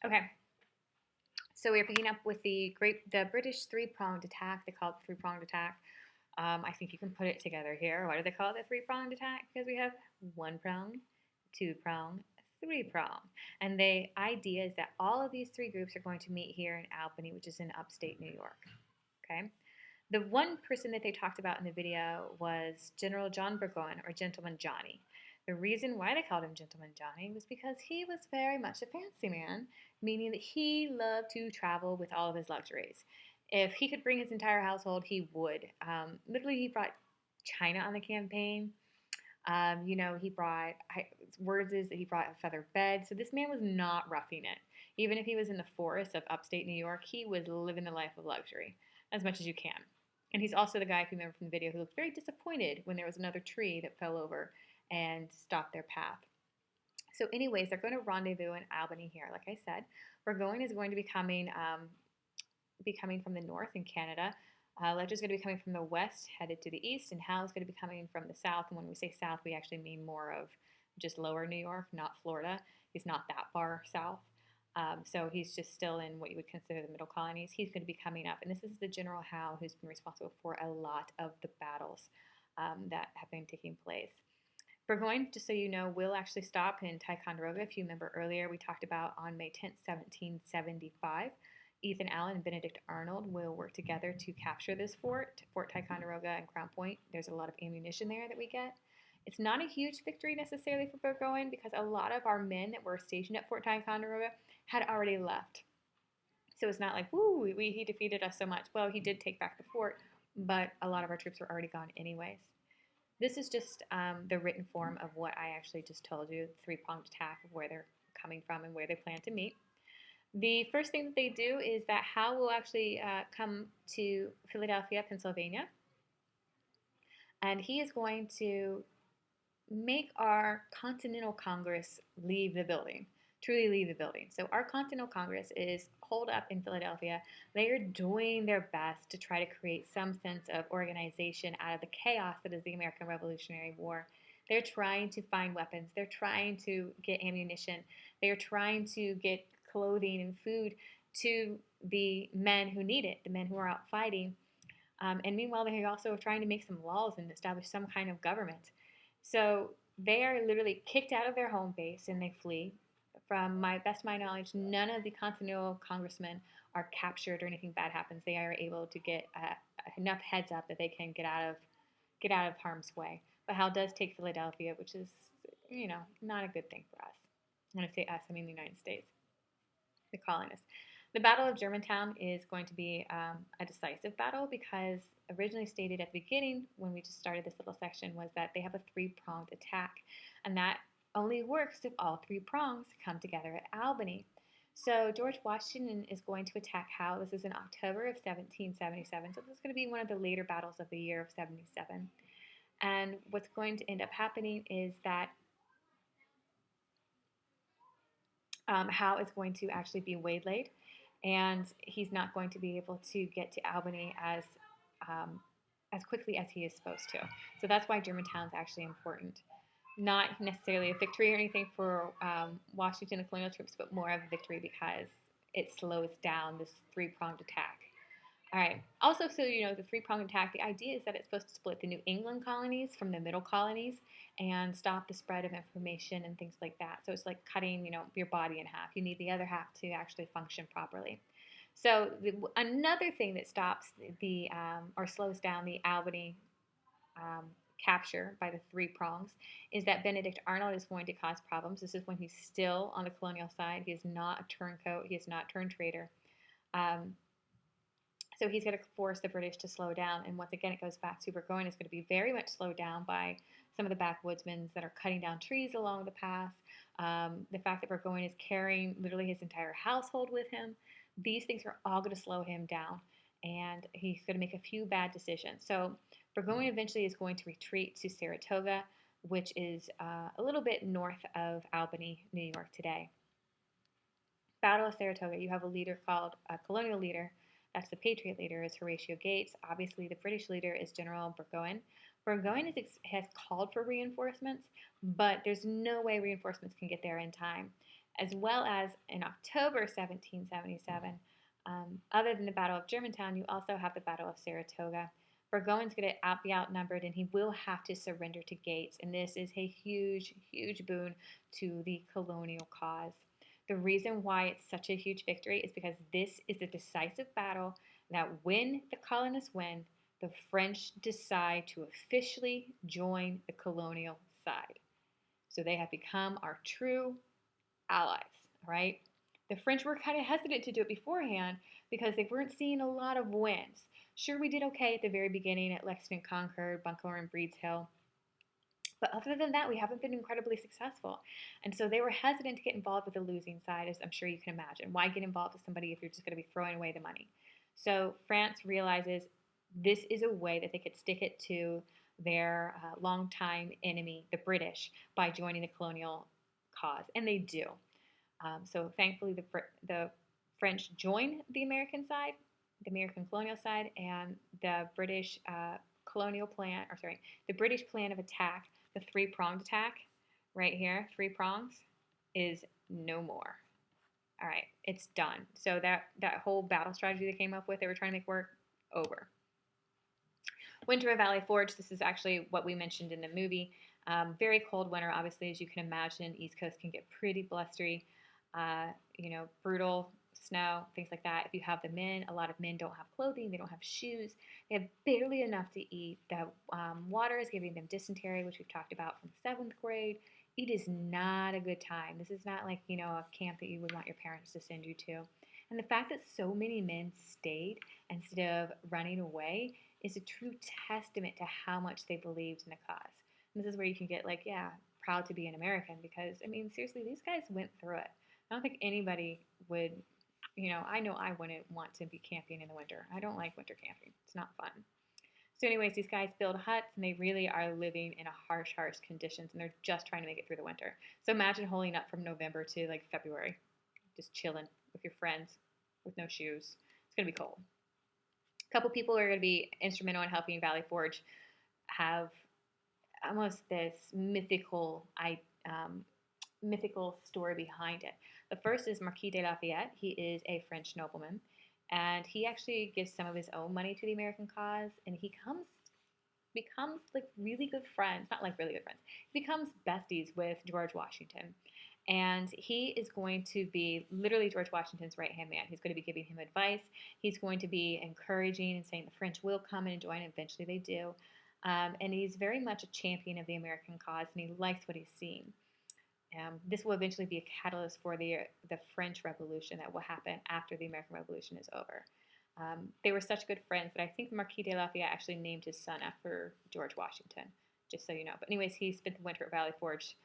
Okay, so we're picking up with the British three-pronged attack. They call it the three-pronged attack. I think you can put it together here. Why do they call it the three-pronged attack? Because we have one prong, two prong, three prong. And the idea is that all of these three groups are going to meet here in Albany, which is in upstate New York. Okay. The one person that they talked about in the video was General John Burgoyne, or Gentleman Johnny. The reason why they called him Gentleman Johnny was because he was very much a fancy man, meaning that he loved to travel with all of his luxuries. If he could bring his entire household, he would. Literally, he brought china on the campaign. He brought, words is that he brought a feather bed. So this man was not roughing it. Even if he was in the forests of upstate New York, he was living the life of luxury as much as you can. And he's also the guy, if you remember from the video, who looked very disappointed when there was another tree that fell over and stopped their path. So anyways, they're going to rendezvous in Albany here. Like I said, Burgoyne is going to be coming from the north in Canada. Ledger's going to be coming from the west, headed to the east, and Hal's going to be coming from the south. And when we say south, we actually mean more of just lower New York, not Florida. He's not that far south. So he's just still in what you would consider the middle colonies. He's going to be coming up. And this is the General Howe who's been responsible for a lot of the battles that have been taking place. Burgoyne, just so you know, will actually stop in Ticonderoga. If you remember earlier, we talked about on May 10th, 1775. Ethan Allen and Benedict Arnold will work together to capture this fort, Fort Ticonderoga and Crown Point. There's a lot of ammunition there that we get. It's not a huge victory necessarily for Burgoyne because a lot of our men that were stationed at Fort Ticonderoga had already left. So it's not like, woo, he defeated us so much. Well, he did take back the fort, but a lot of our troops were already gone anyways. This is just the written form of what I actually just told you, the three-pronged attack of where they're coming from and where they plan to meet. The first thing that they do is that Howe will actually come to Philadelphia, Pennsylvania, and he is going to make our Continental Congress leave the building, truly leave the building. So our Continental Congress is holed up in Philadelphia. They are doing their best to try to create some sense of organization out of the chaos that is the American Revolutionary War. They're trying to find weapons. They're trying to get ammunition. They're trying to get clothing and food to the men who need it, the men who are out fighting. And meanwhile, they're also trying to make some laws and establish some kind of government. So they are literally kicked out of their home base and they flee. From my best of my knowledge, none of the Continental congressmen are captured or anything bad happens. They are able to get enough heads up that they can get out of harm's way. But Hal does take Philadelphia, which is, not a good thing for us. When I say us, I mean the United States, the colonists. The Battle of Germantown is going to be a decisive battle because originally stated at the beginning when we just started this little section was that they have a three-pronged attack, and that only works if all three prongs come together at Albany. So George Washington is going to attack Howe. This is in October of 1777, so this is going to be one of the later battles of the year of 77. And what's going to end up happening is that Howe is going to actually be waylaid, and he's not going to be able to get to Albany as quickly as he is supposed to. So that's why Germantown is actually important. Not necessarily a victory or anything for Washington and colonial troops, but more of a victory because it slows down this three-pronged attack. All right. Also, so you know, the three-pronged attack, the idea is that it's supposed to split the New England colonies from the middle colonies and stop the spread of information and things like that. So it's like cutting, your body in half. You need the other half to actually function properly. So another thing that stops or slows down the Albany capture by the three prongs is that Benedict Arnold is going to cause problems. This is when he's still on the colonial side. He is not a turncoat. He is not turned traitor. So he's going to force the British to slow down. And once again, it goes back to Burgoyne is going to be very much slowed down by some of the backwoodsmen that are cutting down trees along the path. The fact that Burgoyne is carrying literally his entire household with him. These things are all going to slow him down. And he's going to make a few bad decisions. So Burgoyne eventually is going to retreat to Saratoga, which is a little bit north of Albany, New York today. Battle of Saratoga, you have a leader called a colonial leader. That's the Patriot leader, is Horatio Gates. Obviously, the British leader is General Burgoyne. Burgoyne has called for reinforcements, but there's no way reinforcements can get there in time. as well as in October 1777. Other than the Battle of Germantown, you also have the Battle of Saratoga. Burgoyne's going to be outnumbered, and he will have to surrender to Gates, and this is a huge, huge boon to the colonial cause. The reason why it's such a huge victory is because this is a decisive battle that when the colonists win, the French decide to officially join the colonial side. So they have become our true allies, right? The French were kind of hesitant to do it beforehand because they weren't seeing a lot of wins. Sure, we did okay at the very beginning at Lexington, Concord, Bunker, and Breeds Hill. But other than that, we haven't been incredibly successful. And so they were hesitant to get involved with the losing side, as I'm sure you can imagine. Why get involved with somebody if you're just going to be throwing away the money? So France realizes this is a way that they could stick it to their longtime enemy, the British, by joining the colonial cause. And they do. So thankfully, the French join the American side, the American colonial side, and the British the British plan of attack, the three-pronged attack, right here, three prongs, is no more. All right, it's done. So that whole battle strategy they came up with, they were trying to make work, over. Winter of Valley Forge, this is actually what we mentioned in the movie. Very cold winter, obviously, as you can imagine. East Coast can get pretty blustery, brutal snow, things like that. If you have the men, a lot of men don't have clothing, they don't have shoes, they have barely enough to eat. The water is giving them dysentery, which we've talked about from 7th grade. It is not a good time. This is not like, a camp that you would want your parents to send you to. And the fact that so many men stayed instead of running away is a true testament to how much they believed in the cause. And this is where you can get proud to be an American because, seriously, these guys went through it. I don't think anybody would, I know I wouldn't want to be camping in the winter. I don't like winter camping. It's not fun. So anyways, these guys build huts and they really are living in a harsh, harsh conditions and they're just trying to make it through the winter. So imagine holding up from November to February, just chilling with your friends with no shoes. It's going to be cold. A couple people are going to be instrumental in helping Valley Forge have almost this mythical story behind it. The first is Marquis de Lafayette. He is a French nobleman, and he actually gives some of his own money to the American cause, and he becomes really good friends, not really good friends. He becomes besties with George Washington. And he is going to be literally George Washington's right-hand man. He's going to be giving him advice. He's going to be encouraging and saying the French will come and join. Eventually they do. And he's very much a champion of the American cause, and he likes what he's seeing. This will eventually be a catalyst for the French Revolution that will happen after the American Revolution is over. They were such good friends that I think Marquis de Lafayette actually named his son after George Washington, just so you know. But anyways, he spent the winter at Valley Forge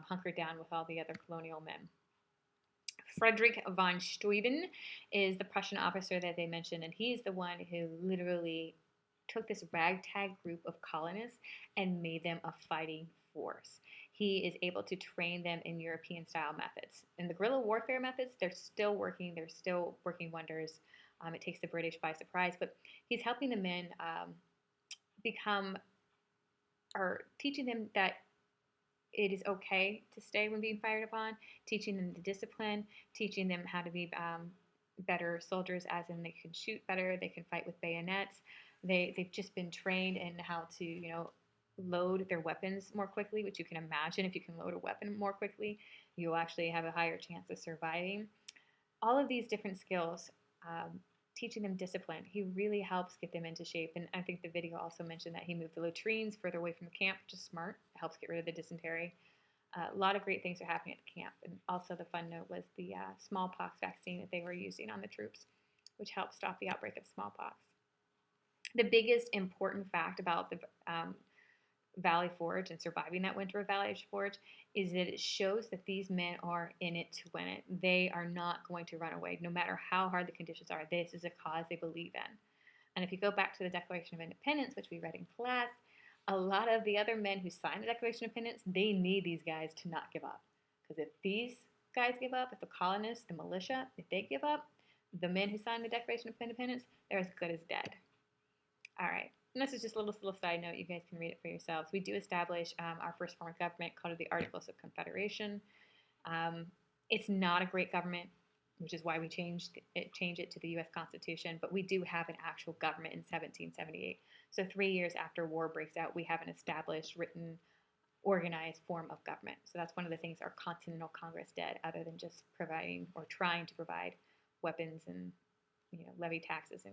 hunkered down with all the other colonial men. Frederick von Steuben is the Prussian officer that they mentioned, and he's the one who literally took this ragtag group of colonists and made them a fighting force. He is able to train them in European-style methods. And the guerrilla warfare methods, they're still working wonders. It takes the British by surprise, but he's helping the men teaching them that it is okay to stay when being fired upon, teaching them the discipline, teaching them how to be better soldiers, as in they can shoot better, they can fight with bayonets. They've just been trained in how to, load their weapons more quickly, which you can imagine if you can load a weapon more quickly, you'll actually have a higher chance of surviving. All of these different skills, teaching them discipline, he really helps get them into shape. And I think the video also mentioned that he moved the latrines further away from the camp, which is smart. It helps get rid of the dysentery. A lot of great things are happening at the camp. And also the fun note was the smallpox vaccine that they were using on the troops, which helped stop the outbreak of smallpox. The biggest important fact about the Valley Forge and surviving that winter of Valley Forge is that it shows that these men are in it to win it. They are not going to run away, no matter how hard the conditions are. This is a cause they believe in. And if you go back to the Declaration of Independence, which we read in class, a lot of the other men who signed the Declaration of Independence, they need these guys to not give up. Because if these guys give up, if the colonists, the militia, if they give up, the men who signed the Declaration of Independence, they're as good as dead. All right. And this is just a little side note. You guys can read it for yourselves. We do establish our first form of government called the Articles of Confederation. It's not a great government, which is why we change it to the U.S. Constitution. But we do have an actual government in 1778. So 3 years after war breaks out, we have an established, written, organized form of government. So that's one of the things our Continental Congress did, other than just providing or trying to provide weapons and levy taxes and